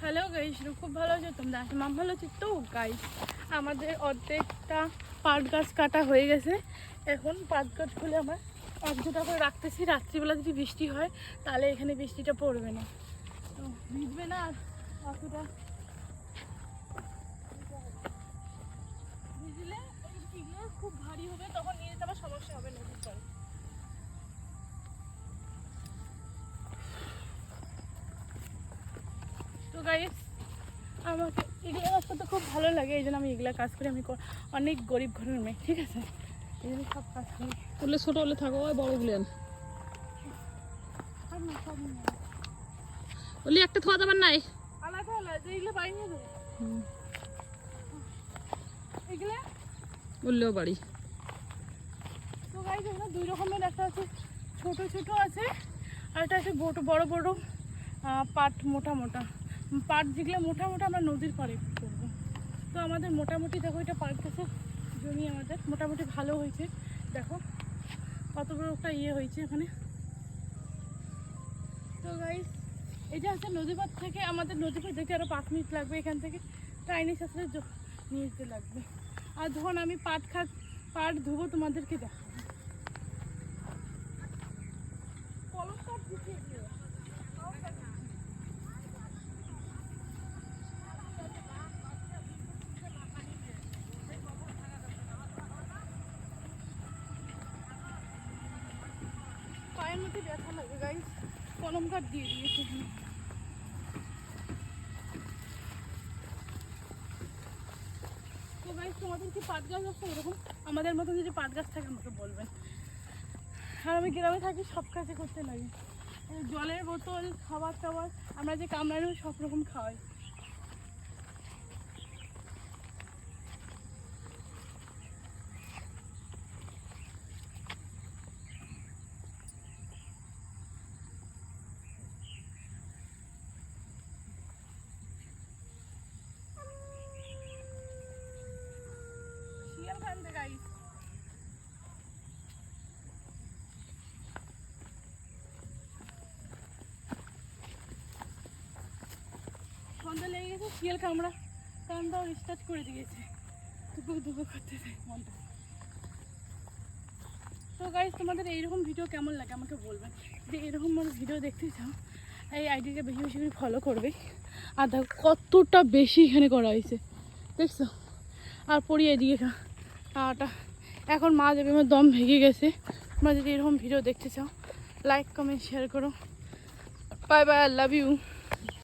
Hello guys, খুব ভালো আছো তোমরা? মাম ভালো আছি তো গাইস। আমাদের অর্ধেকটা পাট গাছ কাটা হয়ে গেছে। এখন পাট গাছ খুলে আমরা এক দুটা করে রাখতেছি। রাত্রিবেলা যদি বৃষ্টি হয় তাহলে এখানে বৃষ্টিটা পড়বে না, তো ভিজবে না। আর অতটা ভিজলে এগুলো খুব ভারী হবে, তখন নিয়ে যেতে আমার সমস্যা হবে নদীর জল। তো গাইস, আমাকে এগুলো কাজ করতে খুব ভালো লাগে, এই জন্য আমি এগুলো কাজ করি। আমি অনেক গরিব ঘরের মেয়ে, ঠিক আছে, এই জন্য সব কাজ করি। ওগুলো ছোটো হলে থাকো, ওই বড়গুলো ওগুলি একটা থোয়া যাবার নাই, আলাদা আলাদা এগুলো বাড়ি নিয়ে যাবে। এগুলো বললেও বাড়ি। তো গাইস, এখানে দুই রকমের, একটা আছে ছোট ছোট আছে, আর একটা আছে বড় বড় পাট, মোটা মোটা পাট। যেগুলো মোটা মোটা আমরা নদীর পাড়ে করবো। তো আমাদের মোটামুটি দেখো, এটা পাট গাছের জমি আমাদের মোটামুটি ভালো হয়েছে। দেখো কত বড় একটা হয়েছে এখানে। তো গাইস, এটা হচ্ছে নদীপাড় থেকে আমাদের নদীপাড় যেতে আরও 5 মিনিট লাগবে। এখান থেকে ট্রেনের সাথে নিয়ে যেতে লাগবে। আর যখন আমি পাট ধুবো তোমাদেরকে দেখাবো। পায়ের মধ্যে ব্যথা লাগে গাইস, কলম কাঠ দিয়ে দিয়েছে এখানে। তো গাইস, তোমাদের কি পাট গাছ আছে এরকম? আমাদের মতন যদি পাট গাছ থাকে আমাকে বলবেন। আর আমি গ্রামে থাকি, সব কাজে করতে লাগে। জলের বোতল, খাবার টাবার, আমরা যে কামড়ানো সব রকম খাওয়াই। শিয়াল কান্দে গাইস। সন্ধ্যা লেগে গেছে, শিয়াল কান্দাও স্টার্ট করে দিয়েছে। দুপুর করতে চাই মনটা। তো গাইস, তোমাদের এইরকম ভিডিও কেমন লাগে আমাকে বলবেন। যে এরকম মানে ভিডিও দেখতে চাও, এই আইডিকে বেশি বেশি করে ফলো করবে। আর দেখো কতটা বেশি এখানে করা হয়েছে, দেখছো? আর পড়িয়ে দিয়ে খাওয়াটা এখন মা যাবে, আমার দম ভেঙে গেছে। তোমরা যদি এরকম ভিডিও দেখতে চাও, লাইক কমেন্ট শেয়ার করো। Bye bye, I love you.